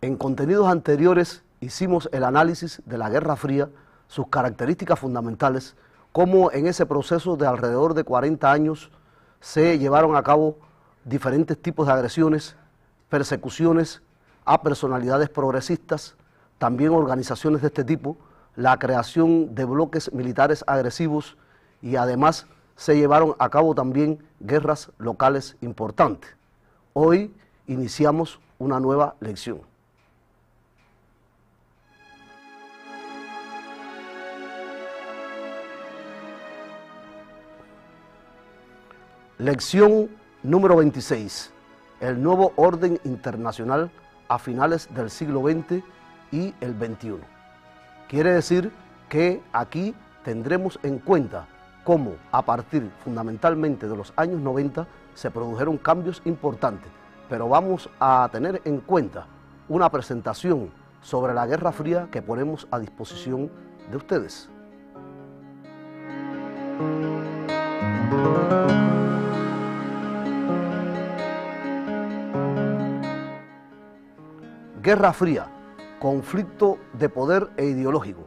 En contenidos anteriores hicimos el análisis de la Guerra Fría, sus características fundamentales, cómo en ese proceso de alrededor de 40 años se llevaron a cabo diferentes tipos de agresiones, persecuciones a personalidades progresistas, también organizaciones de este tipo, la creación de bloques militares agresivos y además se llevaron a cabo también guerras locales importantes. Hoy iniciamos una nueva lección. Lección número 26. El nuevo orden internacional a finales del siglo XX y el XXI. Quiere decir que aquí tendremos en cuenta cómo a partir fundamentalmente de los años 90 se produjeron cambios importantes, pero vamos a tener en cuenta una presentación sobre la Guerra Fría que ponemos a disposición de ustedes. Guerra Fría, conflicto de poder e ideológico,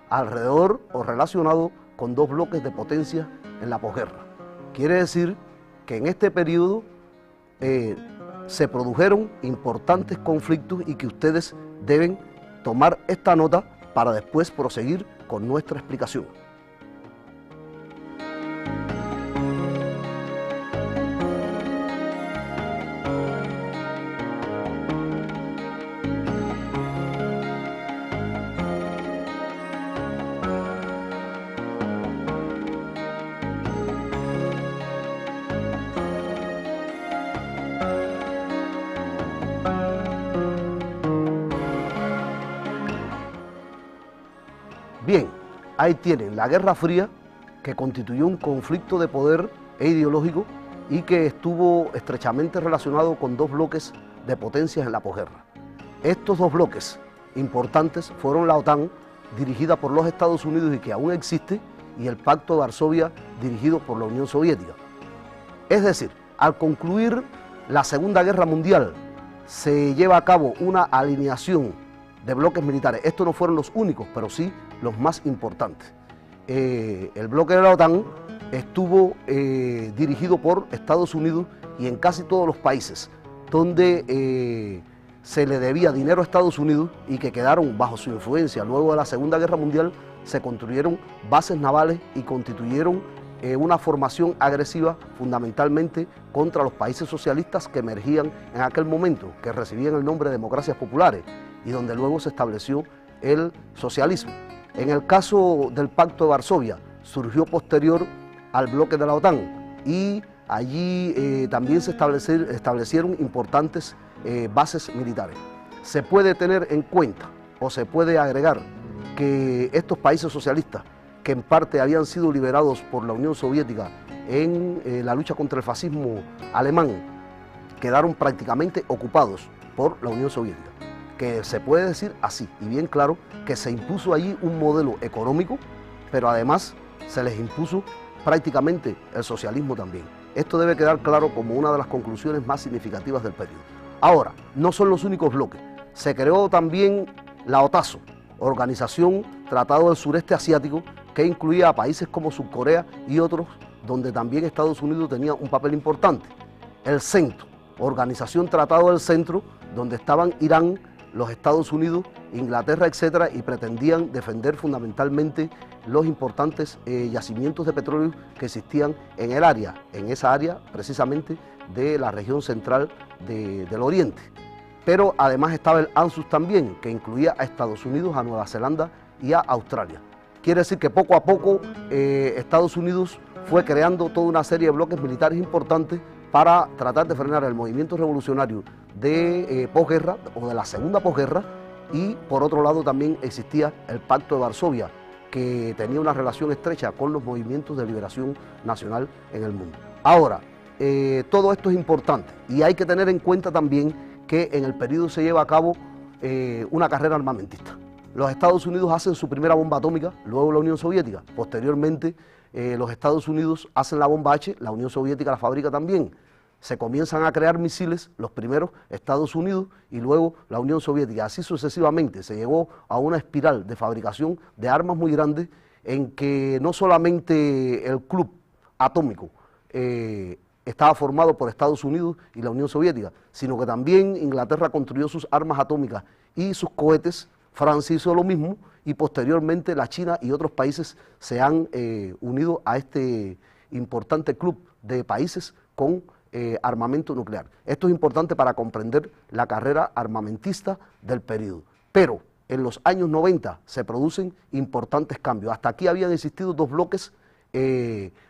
alrededor o relacionado con dos bloques de potencia en la posguerra. Quiere decir que en este periodo se produjeron importantes conflictos y que ustedes deben tomar esta nota para después proseguir con nuestra explicación. Bien, ahí tienen la Guerra Fría, que constituyó un conflicto de poder e ideológico y que estuvo estrechamente relacionado con dos bloques de potencias en la posguerra. Estos dos bloques importantes fueron la OTAN, dirigida por los Estados Unidos y que aún existe, y el Pacto de Varsovia, dirigido por la Unión Soviética. Es decir, al concluir la Segunda Guerra Mundial, se lleva a cabo una alineación de bloques militares. Estos no fueron los únicos, pero sí los más importantes. El bloque de la OTAN estuvo dirigido por Estados Unidos y en casi todos los países donde se le debía dinero a Estados Unidos y que quedaron bajo su influencia luego de la Segunda Guerra Mundial, se construyeron bases navales y constituyeron una formación agresiva fundamentalmente contra los países socialistas que emergían en aquel momento, que recibían el nombre de democracias populares y donde luego se estableció el socialismo. En el caso del Pacto de Varsovia, surgió posterior al bloque de la OTAN y allí también se establecieron importantes bases militares. Se puede tener en cuenta o se puede agregar que estos países socialistas, que en parte habían sido liberados por la Unión Soviética en la lucha contra el fascismo alemán, quedaron prácticamente ocupados por la Unión Soviética, que se puede decir así, y bien claro, que se impuso allí un modelo económico, pero además se les impuso prácticamente el socialismo también. Esto debe quedar claro como una de las conclusiones más significativas del periodo. Ahora, no son los únicos bloques, se creó también la OTASO, Organización Tratado del Sureste Asiático, que incluía a países como Subcorea y otros, donde también Estados Unidos tenía un papel importante. El Centro, Organización Tratado del Centro, donde estaban Irán, los Estados Unidos, Inglaterra, etcétera, y pretendían defender fundamentalmente los importantes yacimientos de petróleo que existían en el área, en esa área precisamente de la región central del Oriente. Pero además estaba el ANZUS también, que incluía a Estados Unidos, a Nueva Zelanda y a Australia. Quiere decir que poco a poco Estados Unidos fue creando toda una serie de bloques militares importantes para tratar de frenar el movimiento revolucionario de posguerra o de la segunda posguerra, y por otro lado también existía el Pacto de Varsovia, que tenía una relación estrecha con los movimientos de liberación nacional en el mundo. Ahora, todo esto es importante y hay que tener en cuenta también que en el periodo se lleva a cabo una carrera armamentista. Los Estados Unidos hacen su primera bomba atómica, luego la Unión Soviética. Posteriormente, los Estados Unidos hacen la bomba H, la Unión Soviética la fabrica también. se comienzan a crear misiles, los primeros Estados Unidos y luego la Unión Soviética. Así sucesivamente se llegó a una espiral de fabricación de armas muy grande en que no solamente el club atómico estaba formado por Estados Unidos y la Unión Soviética, sino que también Inglaterra construyó sus armas atómicas y sus cohetes, Francia hizo lo mismo y posteriormente la China y otros países se han unido a este importante club de países con armamento nuclear. Esto es importante para comprender la carrera armamentista del periodo. Pero en los años 90 se producen importantes cambios. Hasta aquí habían existido dos bloques,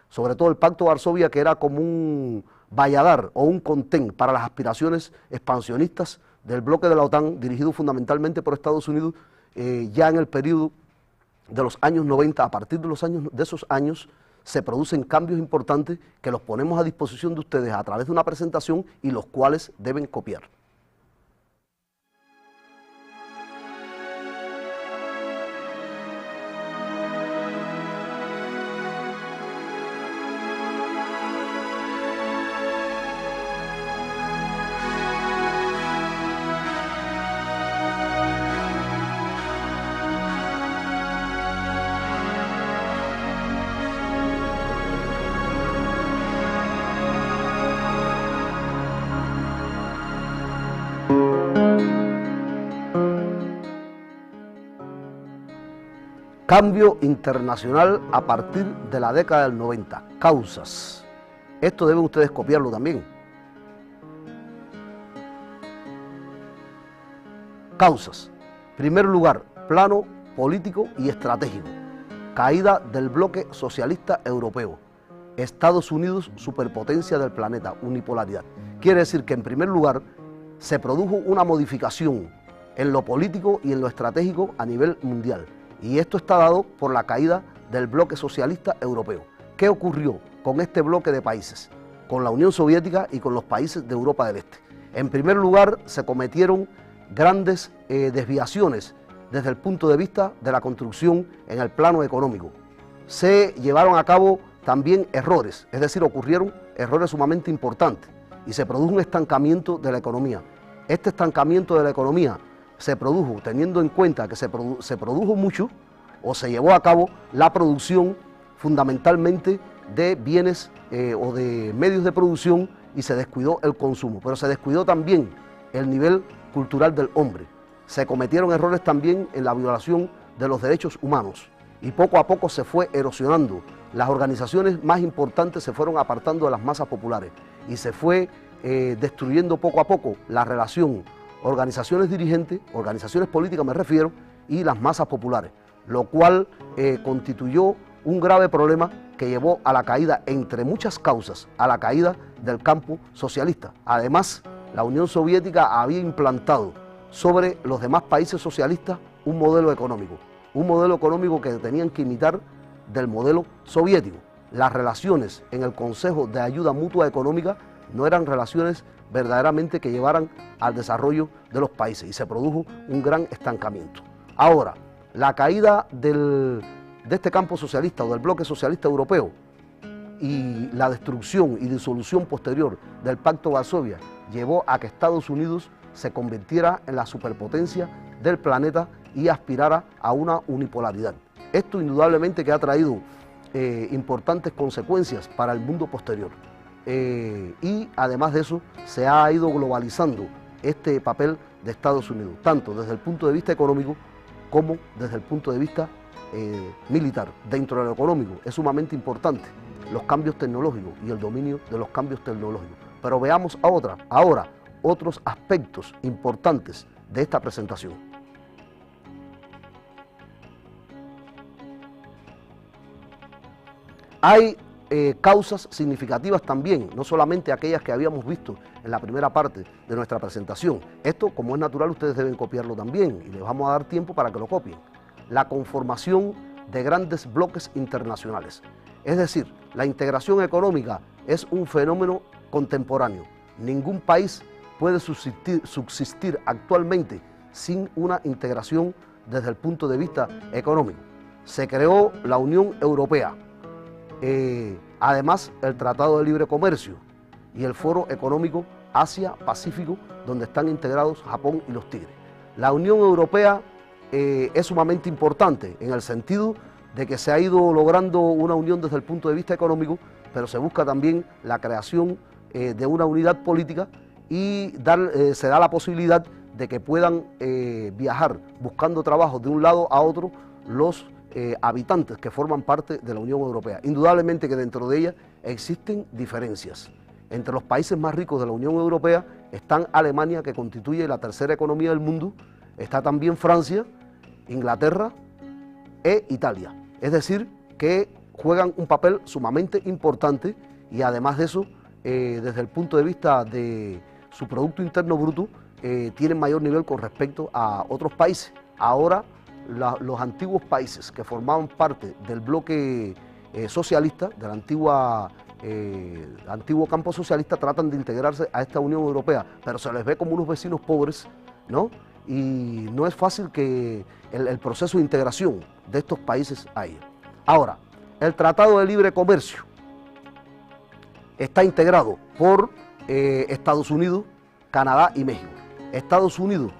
sobre todo el Pacto de Varsovia, que era como un valladar o un contén para las aspiraciones expansionistas del bloque de la OTAN, dirigido fundamentalmente por Estados Unidos, ya en el periodo de los años 90. A partir de esos años se producen cambios importantes que los ponemos a disposición de ustedes a través de una presentación y los cuales deben copiar. Cambio internacional a partir de la década del 90. Causas. Esto deben ustedes copiarlo también. Causas. Primer lugar, plano político y estratégico. Caída del bloque socialista europeo. Estados Unidos, superpotencia del planeta, unipolaridad. Quiere decir que en primer lugar se produjo una modificación en lo político y en lo estratégico a nivel mundial. Y esto está dado por la caída del bloque socialista europeo. ¿Qué ocurrió con este bloque de países? Con la Unión Soviética y con los países de Europa del Este. En primer lugar, se cometieron grandes desviaciones desde el punto de vista de la construcción en el plano económico. Se llevaron a cabo también errores, es decir, ocurrieron errores sumamente importantes y se produjo un estancamiento de la economía. Este estancamiento de la economía se produjo teniendo en cuenta que se produjo mucho o se llevó a cabo la producción fundamentalmente de bienes o de medios de producción y se descuidó el consumo, pero se descuidó también el nivel cultural del hombre. Se cometieron errores también en la violación de los derechos humanos y poco a poco se fue erosionando. Las organizaciones más importantes se fueron apartando de las masas populares y se fue destruyendo poco a poco la relación organizaciones dirigentes, organizaciones políticas me refiero, y las masas populares, lo cual constituyó un grave problema que llevó a la caída, entre muchas causas, a la caída del campo socialista. Además, la Unión Soviética había implantado sobre los demás países socialistas un modelo económico que tenían que imitar del modelo soviético. Las relaciones en el Consejo de Ayuda Mutua Económica no eran relaciones verdaderamente que llevaran al desarrollo de los países y se produjo un gran estancamiento. Ahora, la caída de este campo socialista o del bloque socialista europeo y la destrucción y disolución posterior del Pacto de Varsovia llevó a que Estados Unidos se convirtiera en la superpotencia del planeta y aspirara a una unipolaridad. Esto indudablemente que ha traído importantes consecuencias para el mundo posterior. Y además de eso se ha ido globalizando este papel de Estados Unidos, tanto desde el punto de vista económico como desde el punto de vista militar. Dentro de lo económico es sumamente importante los cambios tecnológicos y el dominio de los cambios tecnológicos. Pero veamos ahora otros aspectos importantes de esta presentación. Hay causas significativas también, no solamente aquellas que habíamos visto en la primera parte de nuestra presentación. Esto, como es natural, ustedes deben copiarlo también y les vamos a dar tiempo para que lo copien. La conformación de grandes bloques internacionales. Es decir, la integración económica es un fenómeno contemporáneo. Ningún país puede subsistir actualmente sin una integración desde el punto de vista económico. Se creó la Unión Europea. Además, el Tratado de Libre Comercio y el Foro Económico Asia-Pacífico, donde están integrados Japón y los Tigres. La Unión Europea es sumamente importante en el sentido de que se ha ido logrando una unión desde el punto de vista económico, pero se busca también la creación de una unidad política y se da la posibilidad de que puedan viajar buscando trabajo de un lado a otro los habitantes que forman parte de la Unión Europea. Indudablemente que dentro de ella existen diferencias. Entre los países más ricos de la Unión Europea están Alemania, que constituye la tercera economía del mundo, está también Francia, Inglaterra e Italia. Es decir, que juegan un papel sumamente importante y además de eso, desde el punto de vista de su Producto Interno Bruto, tienen mayor nivel con respecto a otros países. Ahora, los antiguos países que formaban parte del bloque socialista, del antiguo campo socialista, tratan de integrarse a esta Unión Europea, pero se les ve como unos vecinos pobres, ¿no? Y no es fácil que el proceso de integración de estos países a ella. Ahora, el Tratado de Libre Comercio está integrado por Estados Unidos, Canadá y México. Estados Unidos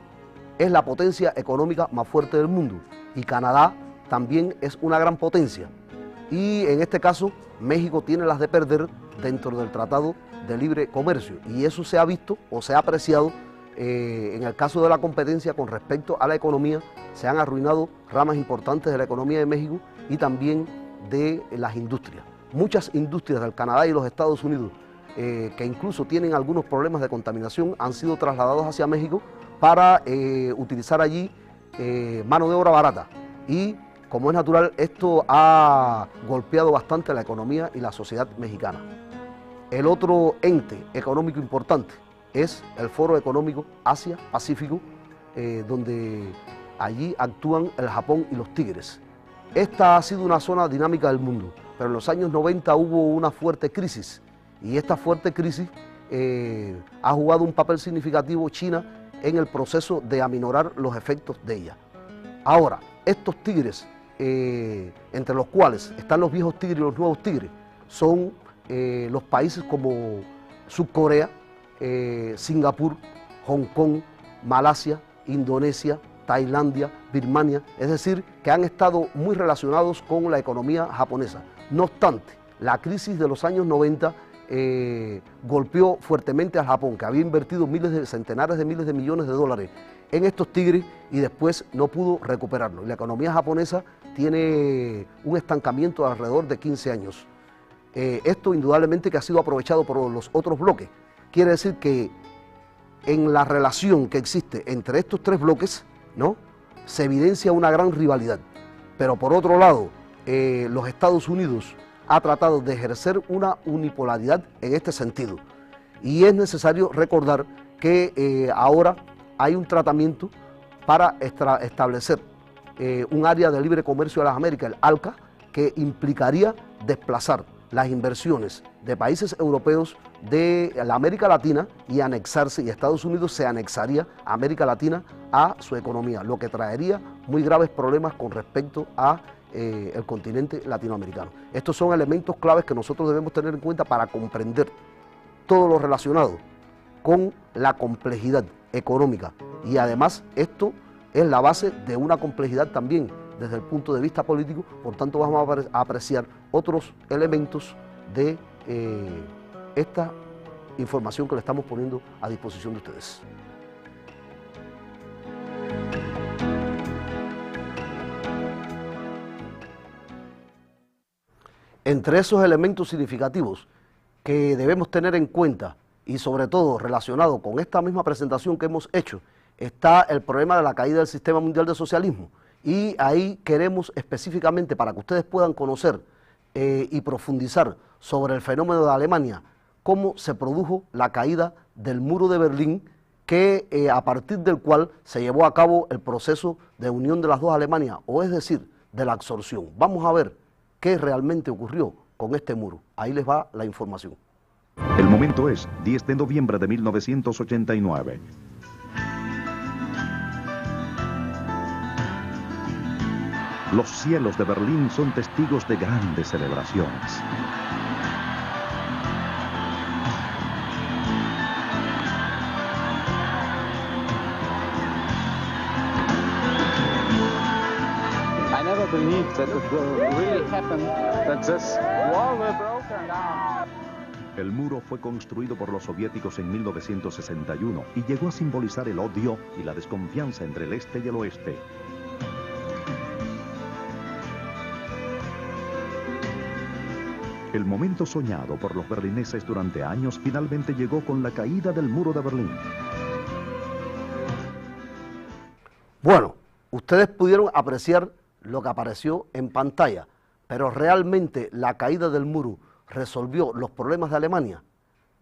es la potencia económica más fuerte del mundo y Canadá también es una gran potencia. Y en este caso, México tiene las de perder dentro del Tratado de Libre Comercio y eso se ha visto o se ha apreciado en el caso de la competencia con respecto a la economía. Se han arruinado ramas importantes de la economía de México y también de las industrias. Muchas industrias del Canadá y los Estados Unidos que incluso tienen algunos problemas de contaminación han sido trasladados hacia México para utilizar allí mano de obra barata y como es natural esto ha golpeado bastante la economía y la sociedad mexicana. El otro ente económico importante es el Foro Económico Asia-Pacífico, donde allí actúan el Japón y los Tigres. Esta ha sido una zona dinámica del mundo, pero en los años 90 hubo una fuerte crisis y esta fuerte crisis ha jugado un papel significativo China en el proceso de aminorar los efectos de ella. Ahora, estos tigres, entre los cuales están los viejos tigres y los nuevos tigres, son los países como Subcorea, Singapur, Hong Kong, Malasia, Indonesia, Tailandia, Birmania, es decir, que han estado muy relacionados con la economía japonesa. No obstante, la crisis de los años 90 golpeó fuertemente al Japón, que había invertido centenares de miles de millones de dólares en estos tigres y después no pudo recuperarlo. La economía japonesa tiene un estancamiento de alrededor de 15 años. Esto indudablemente que ha sido aprovechado por los otros bloques. Quiere decir que en la relación que existe entre estos tres bloques, ¿no?, se evidencia una gran rivalidad. Pero por otro lado, los Estados Unidos ha tratado de ejercer una unipolaridad en este sentido. Y es necesario recordar que ahora hay un tratamiento para establecer un área de libre comercio de las Américas, el ALCA, que implicaría desplazar las inversiones de países europeos de la América Latina y anexarse, y Estados Unidos se anexaría a América Latina a su economía, lo que traería muy graves problemas con respecto a el continente latinoamericano. Estos son elementos claves que nosotros debemos tener en cuenta para comprender todo lo relacionado con la complejidad económica y además esto es la base de una complejidad también desde el punto de vista político, por tanto vamos a apreciar otros elementos de esta información que le estamos poniendo a disposición de ustedes. Entre esos elementos significativos que debemos tener en cuenta y sobre todo relacionado con esta misma presentación que hemos hecho, está el problema de la caída del sistema mundial de socialismo. Y ahí queremos específicamente, para que ustedes puedan conocer y profundizar sobre el fenómeno de Alemania, cómo se produjo la caída del muro de Berlín, que a partir del cual se llevó a cabo el proceso de unión de las dos Alemanias, o es decir, de la absorción. Vamos a ver qué realmente ocurrió con este muro. Ahí les va la información. El momento es 10 de noviembre de 1989. Los cielos de Berlín son testigos de grandes celebraciones. I never believed that it will really happen, that this wall will broken down. El muro fue construido por los soviéticos en 1961 y llegó a simbolizar el odio y la desconfianza entre el este y el oeste. El momento soñado por los berlineses durante años finalmente llegó con la caída del muro de Berlín. Bueno, ustedes pudieron apreciar lo que apareció en pantalla, pero ¿realmente la caída del muro resolvió los problemas de Alemania?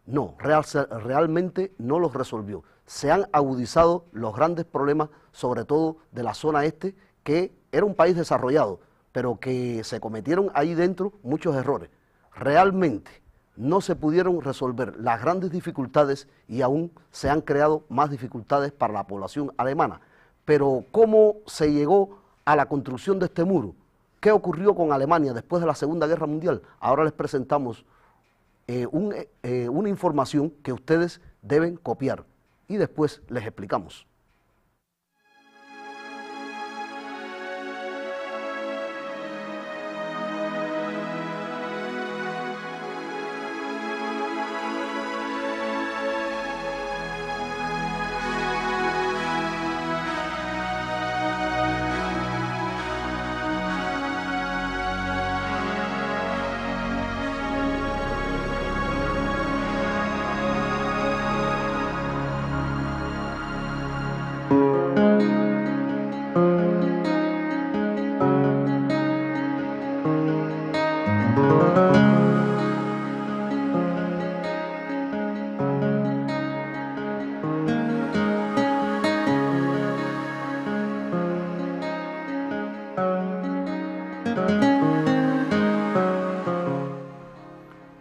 No, realmente no los resolvió. Se han agudizado los grandes problemas, sobre todo de la zona este, que era un país desarrollado, pero que se cometieron ahí dentro muchos errores. Realmente no se pudieron resolver las grandes dificultades y aún se han creado más dificultades para la población alemana. Pero ¿cómo se llegó a la construcción de este muro? ¿Qué ocurrió con Alemania después de la Segunda Guerra Mundial? Ahora les presentamos una información que ustedes deben copiar y después les explicamos.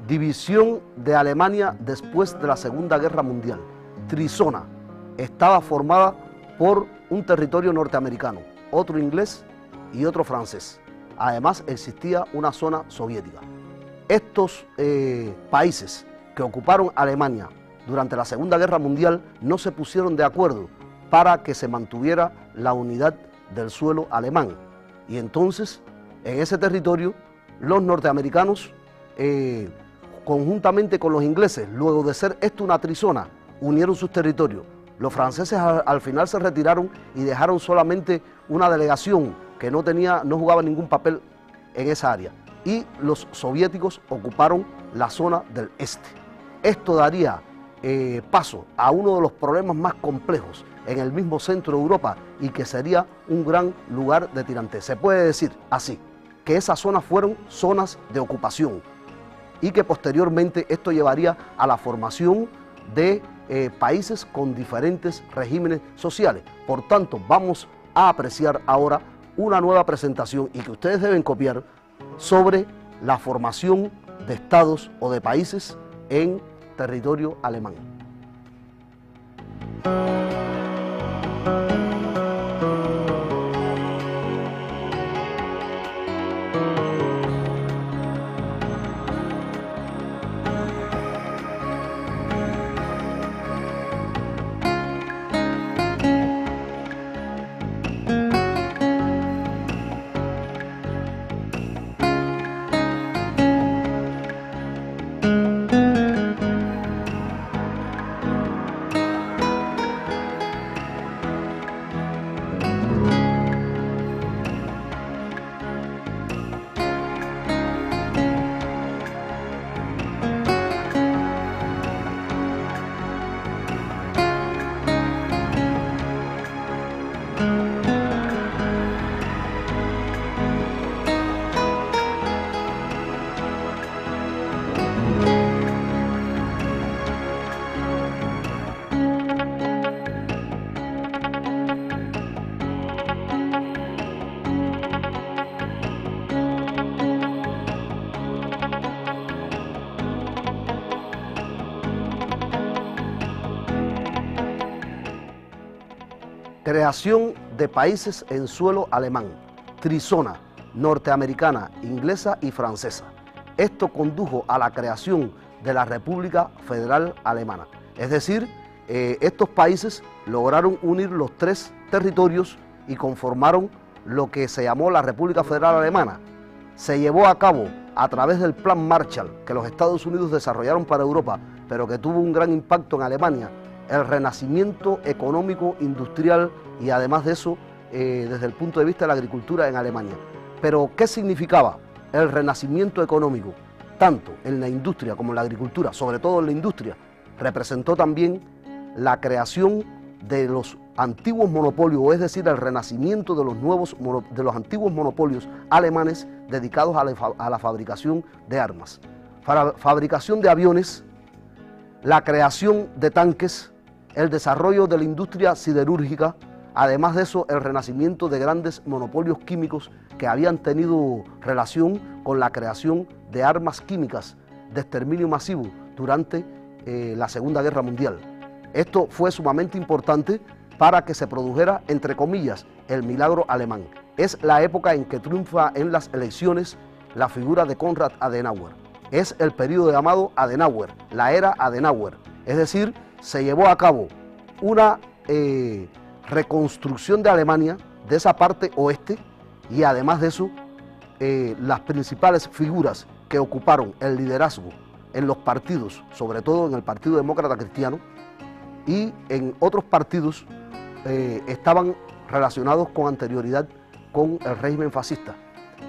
División de Alemania después de la Segunda Guerra Mundial. Trizona estaba formada por un territorio norteamericano, otro inglés y otro francés. Además existía una zona soviética. Estos países que ocuparon Alemania durante la Segunda Guerra Mundial no se pusieron de acuerdo para que se mantuviera la unidad del suelo alemán. Y entonces, en ese territorio, los norteamericanos, conjuntamente con los ingleses, luego de ser esto una trizona, unieron sus territorios. Los franceses al final se retiraron y dejaron solamente una delegación que no jugaba ningún papel en esa área. Y los soviéticos ocuparon la zona del este. Esto daría paso a uno de los problemas más complejos en el mismo centro de Europa y que sería un gran lugar de tirantez. Se puede decir así, que esas zonas fueron zonas de ocupación y que posteriormente esto llevaría a la formación de países con diferentes regímenes sociales. Por tanto, vamos a apreciar ahora una nueva presentación y que ustedes deben copiar sobre la formación de estados o de países en territorio alemán. Creación de países en suelo alemán, trizona, norteamericana, inglesa y francesa. Esto condujo a la creación de la República Federal Alemana. Es decir, estos países lograron unir los tres territorios y conformaron lo que se llamó la República Federal Alemana, se llevó a cabo a través del Plan Marshall que los Estados Unidos desarrollaron para Europa, pero que tuvo un gran impacto en Alemania, el renacimiento económico, industrial y además de eso, desde el punto de vista de la agricultura en Alemania. Pero, ¿qué significaba el renacimiento económico? Tanto en la industria como en la agricultura, sobre todo en la industria, representó también la creación de los antiguos monopolios, es decir, el renacimiento de los antiguos monopolios alemanes dedicados a la fabricación de armas, fabricación de aviones, la creación de tanques, el desarrollo de la industria siderúrgica, además de eso el renacimiento de grandes monopolios químicos que habían tenido relación con la creación de armas químicas de exterminio masivo durante la Segunda Guerra Mundial. Esto fue sumamente importante para que se produjera, entre comillas, el milagro alemán. Es la época en que triunfa en las elecciones la figura de Konrad Adenauer. Es el periodo llamado Adenauer, la era Adenauer. Es decir, se llevó a cabo una reconstrucción de Alemania, de esa parte oeste, y además de eso, las principales figuras que ocuparon el liderazgo en los partidos, sobre todo en el Partido Demócrata Cristiano, y en otros partidos estaban relacionados con anterioridad con el régimen fascista.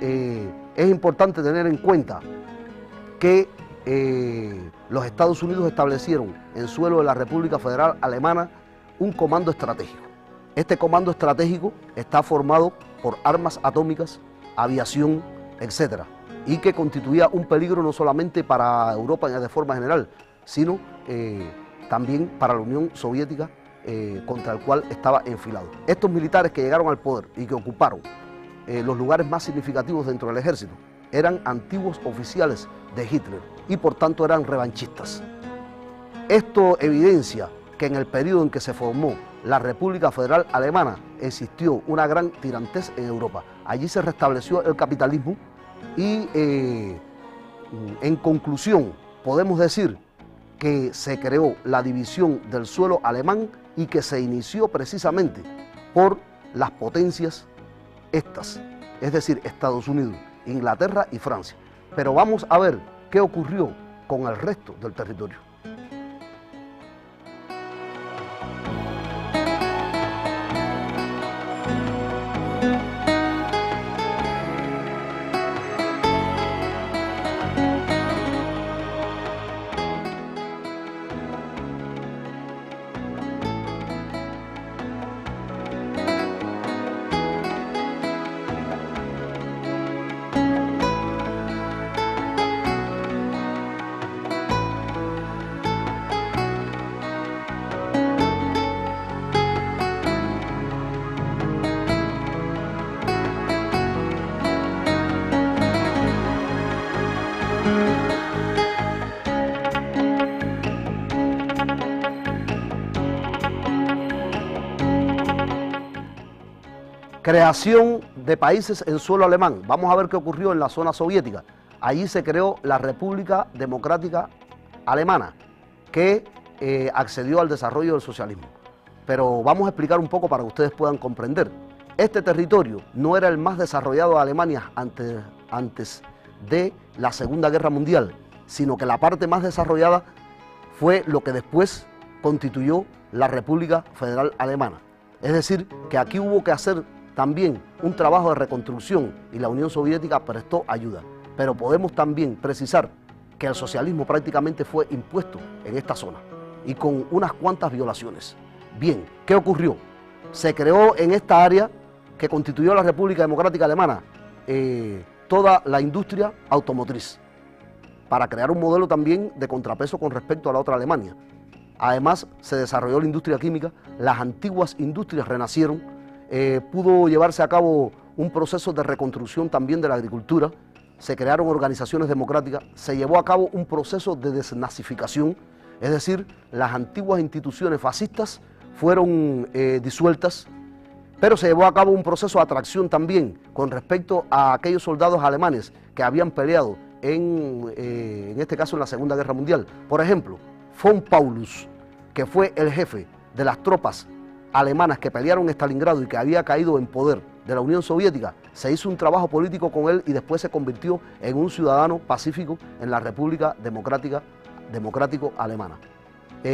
Es importante tener en cuenta que los Estados Unidos establecieron en suelo de la República Federal Alemana un comando estratégico. Este comando estratégico está formado por armas atómicas, aviación, etc., y que constituía un peligro no solamente para Europa de forma general, sino también para la Unión Soviética, contra el cual estaba enfilado. Estos militares que llegaron al poder y que ocuparon los lugares más significativos dentro del ejército eran antiguos oficiales de Hitler y por tanto eran revanchistas. Esto evidencia que en el periodo en que se formó la República Federal Alemana existió una gran tirantez en Europa. Allí se restableció el capitalismo y en conclusión podemos decir que se creó la división del suelo alemán y que se inició precisamente por las potencias estas, es decir, Estados Unidos, Inglaterra y Francia. Pero vamos a ver qué ocurrió con el resto del territorio. Creación de países en suelo alemán. Vamos a ver qué ocurrió en la zona soviética. Allí se creó la República Democrática Alemana, que accedió al desarrollo del socialismo. Pero vamos a explicar un poco para que ustedes puedan comprender. Este territorio no era el más desarrollado de Alemania antes de la Segunda Guerra Mundial, sino que la parte más desarrollada fue lo que después constituyó la República Federal Alemana. Es decir, que aquí hubo que hacer también un trabajo de reconstrucción y la Unión Soviética prestó ayuda. Pero podemos también precisar que el socialismo prácticamente fue impuesto en esta zona y con unas cuantas violaciones. Bien, ¿qué ocurrió? Se creó en esta área que constituyó la República Democrática Alemana toda la industria automotriz para crear un modelo también de contrapeso con respecto a la otra Alemania. Además, se desarrolló la industria química, las antiguas industrias renacieron, pudo llevarse a cabo un proceso de reconstrucción también de la agricultura, se crearon organizaciones democráticas, se llevó a cabo un proceso de desnazificación, es decir, las antiguas instituciones fascistas fueron disueltas, pero se llevó a cabo un proceso de atracción también con respecto a aquellos soldados alemanes que habían peleado en este caso en la Segunda Guerra Mundial. Por ejemplo, von Paulus, que fue el jefe de las tropas alemanas que pelearon en Stalingrado y que había caído en poder de la Unión Soviética, se hizo un trabajo político con él y después se convirtió en un ciudadano pacífico en la República Democrático Alemana.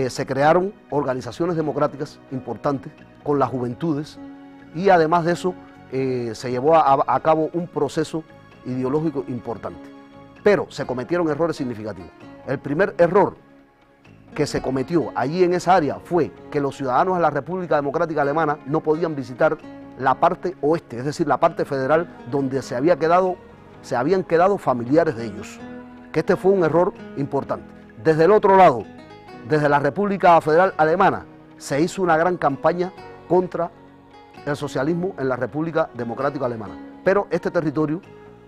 Se crearon organizaciones democráticas importantes con las juventudes y además de eso se llevó a cabo un proceso ideológico importante. Pero se cometieron errores significativos. El primer error que se cometió allí en esa área fue que los ciudadanos de la República Democrática Alemana no podían visitar la parte oeste, es decir, la parte federal donde se habían quedado familiares de ellos. Que este fue un error importante. Desde el otro lado, desde la República Federal Alemana, se hizo una gran campaña contra el socialismo en la República Democrática Alemana. Pero este territorio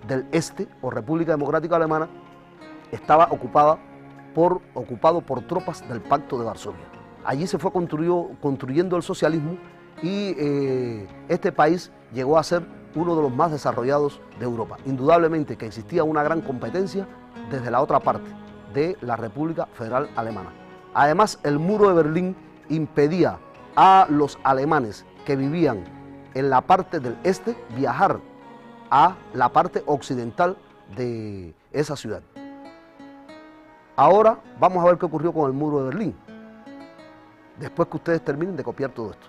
del este, o República Democrática Alemana, estaba ocupado por tropas del Pacto de Varsovia. Allí se fue construyendo el socialismo y este país llegó a ser uno de los más desarrollados de Europa. Indudablemente que existía una gran competencia desde la otra parte de la República Federal Alemana. Además, el muro de Berlín impedía a los alemanes que vivían en la parte del este viajar a la parte occidental de esa ciudad. Ahora vamos a ver qué ocurrió con el muro de Berlín, después que ustedes terminen de copiar todo esto.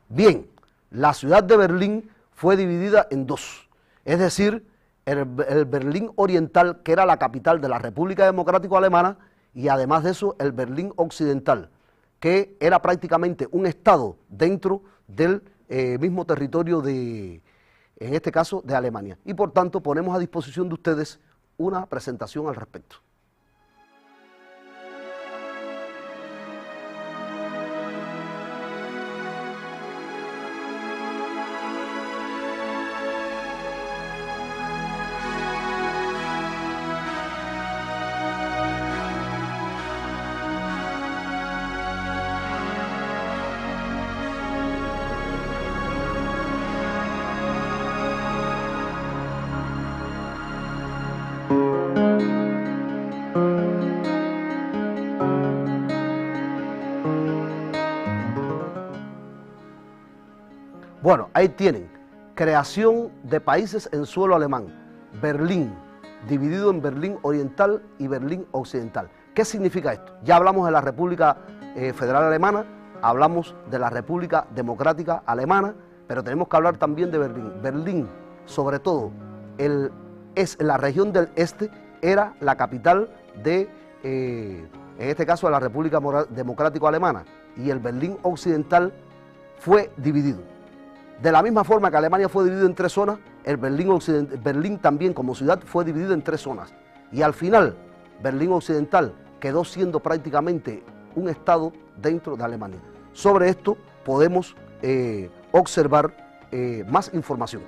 Bien, la ciudad de Berlín fue dividida en dos, es decir, el Berlín Oriental, que era la capital de la República Democrática Alemana, y además de eso el Berlín Occidental, que era prácticamente un estado dentro del mismo territorio en este caso, de Alemania. Y por tanto ponemos a disposición de ustedes una presentación al respecto. Bueno, ahí tienen, creación de países en suelo alemán, Berlín, dividido en Berlín Oriental y Berlín Occidental. ¿Qué significa esto? Ya hablamos de la República Federal Alemana, hablamos de la República Democrática Alemana, pero tenemos que hablar también de Berlín. Berlín, sobre todo, la región del este era la capital de, en este caso, de la República Democrática Alemana, y el Berlín Occidental fue dividido. De la misma forma que Alemania fue dividido en tres zonas, Berlín también como ciudad fue dividido en tres zonas. Y al final, Berlín Occidental quedó siendo prácticamente un estado dentro de Alemania. Sobre esto podemos observar más información.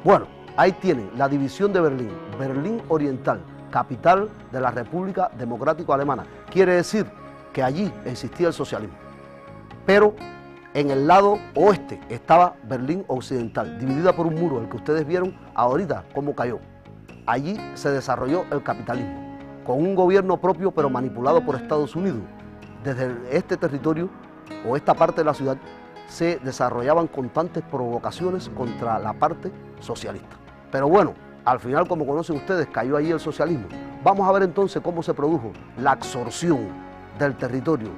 Bueno, ahí tienen la división de Berlín, Berlín Oriental, capital de la República Democrática Alemana. Quiere decir que allí existía el socialismo. Pero en el lado oeste estaba Berlín Occidental, dividida por un muro, el que ustedes vieron ahorita cómo cayó. Allí se desarrolló el capitalismo, con un gobierno propio pero manipulado por Estados Unidos. Desde este territorio o esta parte de la ciudad se desarrollaban constantes provocaciones contra la parte socialista. Pero bueno, al final, como conocen ustedes, cayó allí el socialismo. Vamos a ver entonces cómo se produjo la absorción del territorio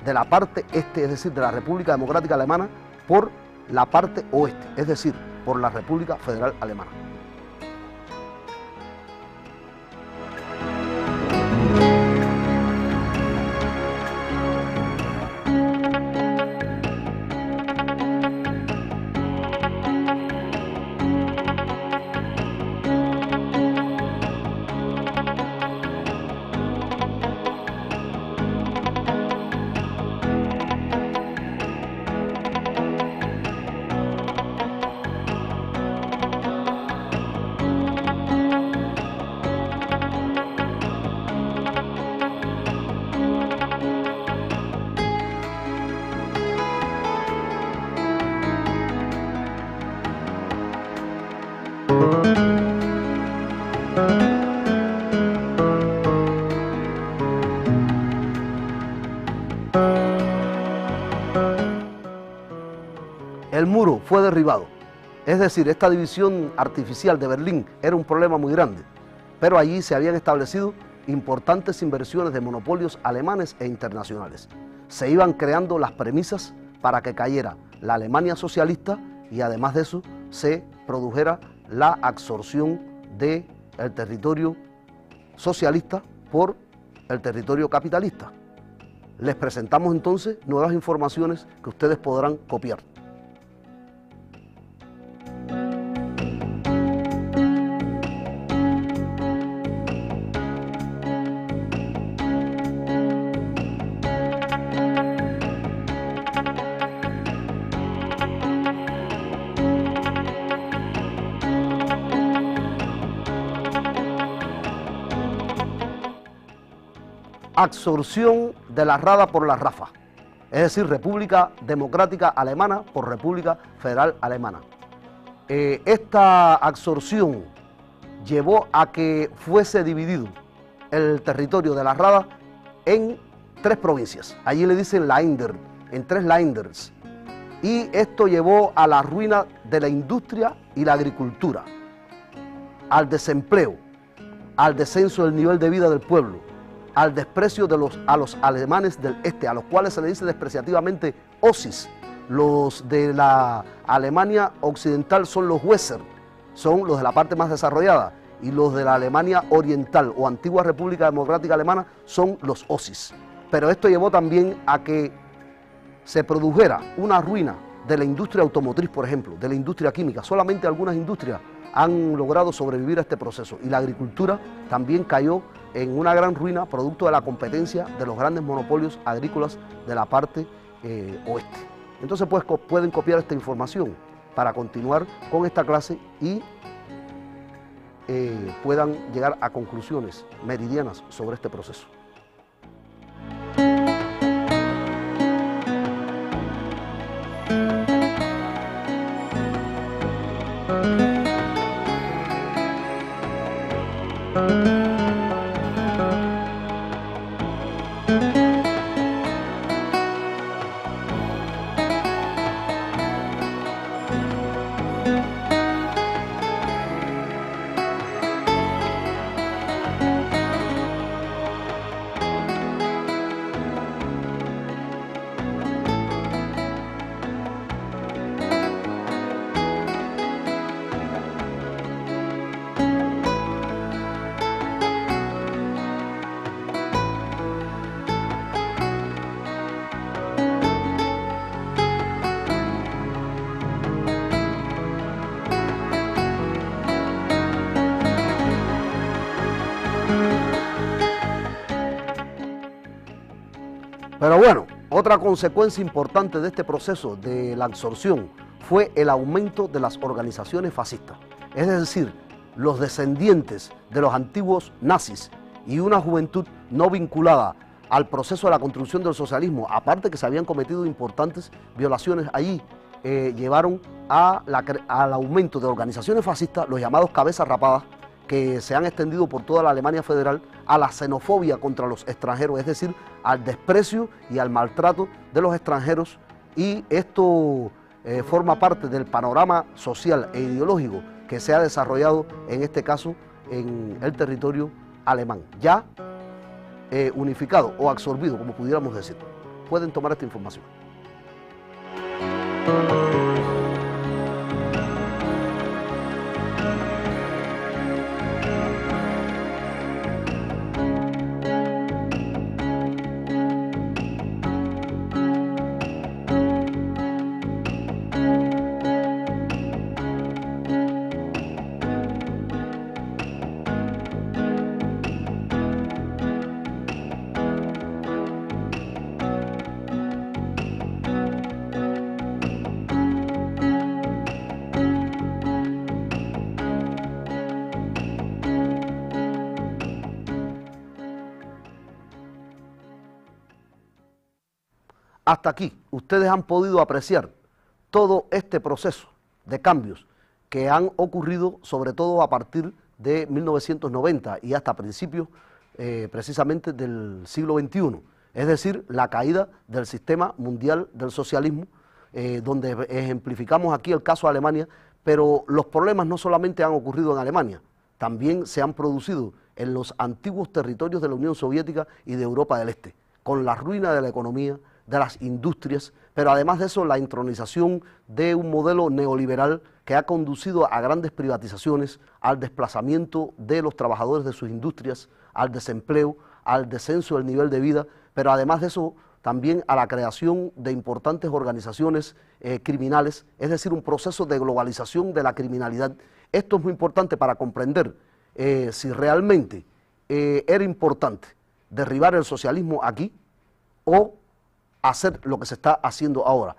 de la parte este, es decir, de la República Democrática Alemana, por la parte oeste, es decir, por la República Federal Alemana. El muro fue derribado, es decir, esta división artificial de Berlín era un problema muy grande, pero allí se habían establecido importantes inversiones de monopolios alemanes e internacionales. Se iban creando las premisas para que cayera la Alemania socialista y además de eso se produjera la absorción del territorio socialista por el territorio capitalista. Les presentamos entonces nuevas informaciones que ustedes podrán copiar. Absorción de la Rada por la RAFA, es decir, República Democrática Alemana por República Federal Alemana. Esta absorción llevó a que fuese dividido el territorio de la Rada en 3 provincias. Allí le dicen Länder, en 3 Länders. Y esto llevó a la ruina de la industria y la agricultura, al desempleo, al descenso del nivel de vida del pueblo, al desprecio a los alemanes del este, a los cuales se le dice despreciativamente Ossis. Los de la Alemania occidental son los Wesser, son los de la parte más desarrollada, y los de la Alemania oriental o antigua República Democrática Alemana son los Ossis. Pero esto llevó también a que se produjera una ruina de la industria automotriz, por ejemplo, de la industria química. Solamente algunas industrias han logrado sobrevivir a este proceso, y la agricultura también cayó en una gran ruina producto de la competencia de los grandes monopolios agrícolas de la parte oeste. Entonces pues pueden copiar esta información para continuar con esta clase y puedan llegar a conclusiones meridianas sobre este proceso. Pero bueno, otra consecuencia importante de este proceso de la absorción fue el aumento de las organizaciones fascistas, es decir, los descendientes de los antiguos nazis y una juventud no vinculada al proceso de la construcción del socialismo, aparte que se habían cometido importantes violaciones allí, llevaron al aumento de organizaciones fascistas, los llamados cabezas rapadas, que se han extendido por toda la Alemania federal, a la xenofobia contra los extranjeros, es decir, al desprecio y al maltrato de los extranjeros, y esto forma parte del panorama social e ideológico que se ha desarrollado en este caso en el territorio alemán, ya unificado o absorbido, como pudiéramos decir. Pueden tomar esta información. Hasta aquí, ustedes han podido apreciar todo este proceso de cambios que han ocurrido, sobre todo a partir de 1990 y hasta principios precisamente del siglo XXI, es decir, la caída del sistema mundial del socialismo, donde ejemplificamos aquí el caso de Alemania, pero los problemas no solamente han ocurrido en Alemania, también se han producido en los antiguos territorios de la Unión Soviética y de Europa del Este, con la ruina de la economía, de las industrias, pero además de eso la intronización de un modelo neoliberal que ha conducido a grandes privatizaciones, al desplazamiento de los trabajadores de sus industrias, al desempleo, al descenso del nivel de vida, pero además de eso también a la creación de importantes organizaciones criminales, es decir, un proceso de globalización de la criminalidad. Esto es muy importante para comprender si realmente era importante derribar el socialismo aquí o hacer lo que se está haciendo ahora.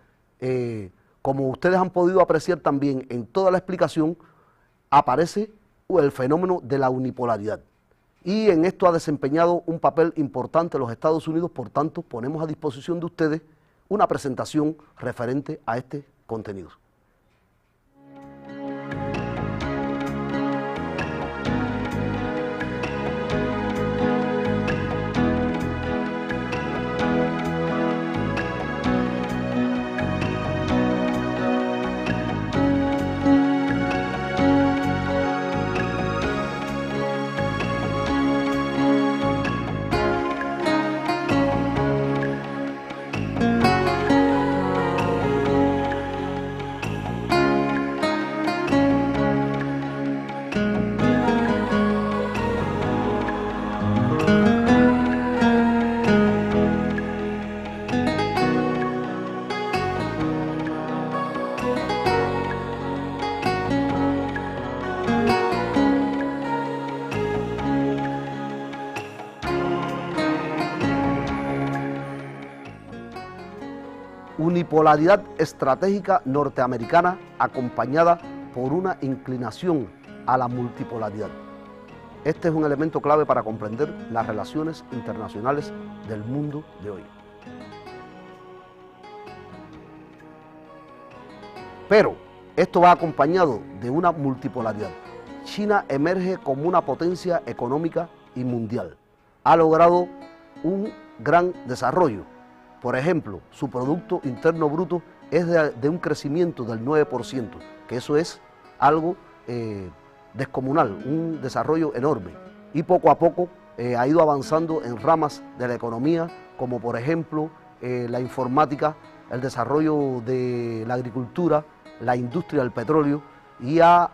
Como ustedes han podido apreciar también en toda la explicación, aparece el fenómeno de la unipolaridad. Y en esto ha desempeñado un papel importante los Estados Unidos, por tanto, ponemos a disposición de ustedes una presentación referente a este contenido. Unipolaridad estratégica norteamericana acompañada por una inclinación a la multipolaridad. Este es un elemento clave para comprender las relaciones internacionales del mundo de hoy. Pero esto va acompañado de una multipolaridad. China emerge como una potencia económica y mundial. Ha logrado un gran desarrollo. Por ejemplo, su Producto Interno Bruto es de un crecimiento del 9%, que eso es algo descomunal, un desarrollo enorme. Y poco a poco ha ido avanzando en ramas de la economía, como por ejemplo la informática, el desarrollo de la agricultura, la industria del petróleo, y ha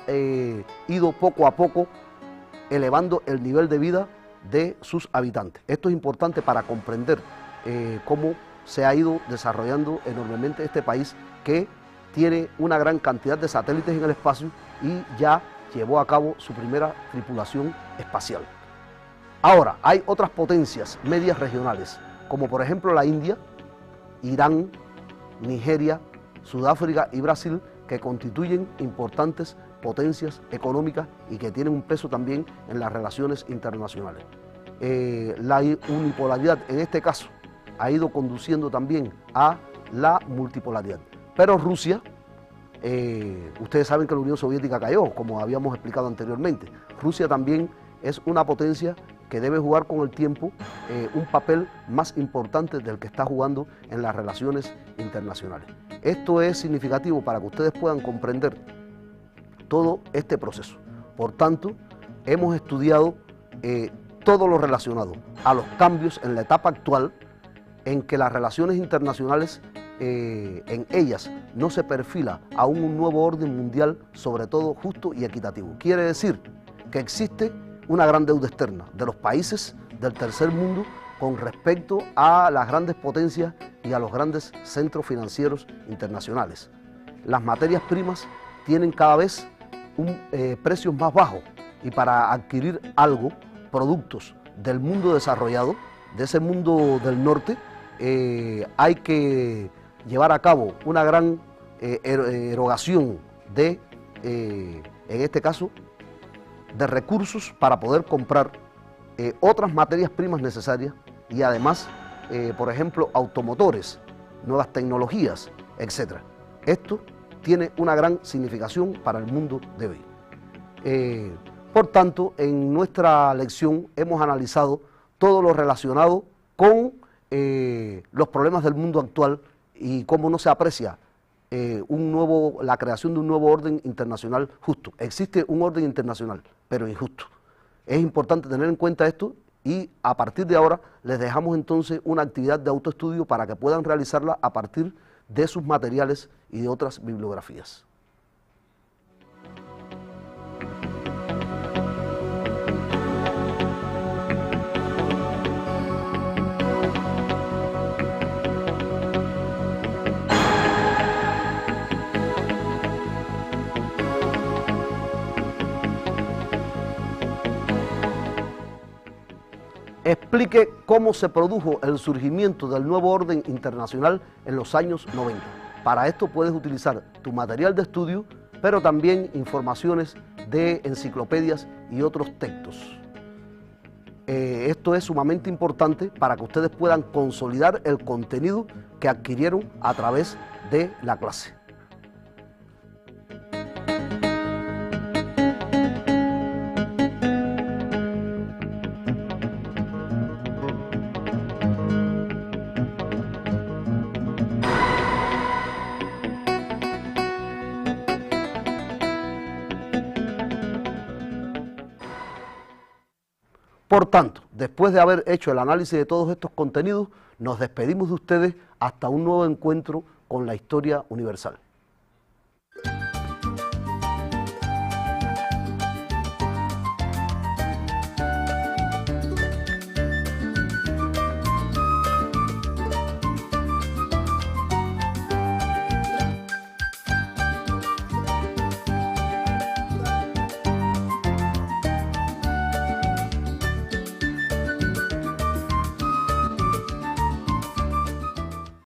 ido poco a poco elevando el nivel de vida de sus habitantes. Esto es importante para comprender cómo se ha ido desarrollando enormemente este país, que tiene una gran cantidad de satélites en el espacio y ya llevó a cabo su primera tripulación espacial. Ahora, hay otras potencias medias regionales, como por ejemplo la India, Irán, Nigeria, Sudáfrica y Brasil, que constituyen importantes potencias económicas y que tienen un peso también en las relaciones internacionales. La unipolaridad en este caso ha ido conduciendo también a la multipolaridad. Pero Rusia, ustedes saben que la Unión Soviética cayó, como habíamos explicado anteriormente. Rusia también es una potencia que debe jugar con el tiempo un papel más importante del que está jugando en las relaciones internacionales. Esto es significativo para que ustedes puedan comprender todo este proceso. Por tanto, hemos estudiado todo lo relacionado a los cambios en la etapa actual en que las relaciones internacionales, en ellas no se perfila aún un nuevo orden mundial, sobre todo justo y equitativo. Quiere decir que existe una gran deuda externa de los países del tercer mundo con respecto a las grandes potencias y a los grandes centros financieros internacionales. Las materias primas tienen cada vez precios más bajos y para adquirir algo, productos del mundo desarrollado, de ese mundo del norte, hay que llevar a cabo una gran erogación de, en este caso, de recursos para poder comprar otras materias primas necesarias y además, por ejemplo, automotores, nuevas tecnologías, etc. Esto tiene una gran significación para el mundo de hoy. Por tanto, en nuestra lección hemos analizado todo lo relacionado con los problemas del mundo actual y cómo no se aprecia la creación de un nuevo orden internacional justo. Existe un orden internacional, pero injusto. Es importante tener en cuenta esto y a partir de ahora les dejamos entonces una actividad de autoestudio para que puedan realizarla a partir de sus materiales y de otras bibliografías. Explique cómo se produjo el surgimiento del nuevo orden internacional en los años 90. Para esto puedes utilizar tu material de estudio, pero también informaciones de enciclopedias y otros textos. Esto es sumamente importante para que ustedes puedan consolidar el contenido que adquirieron a través de la clase. Por tanto, después de haber hecho el análisis de todos estos contenidos, nos despedimos de ustedes hasta un nuevo encuentro con la historia universal.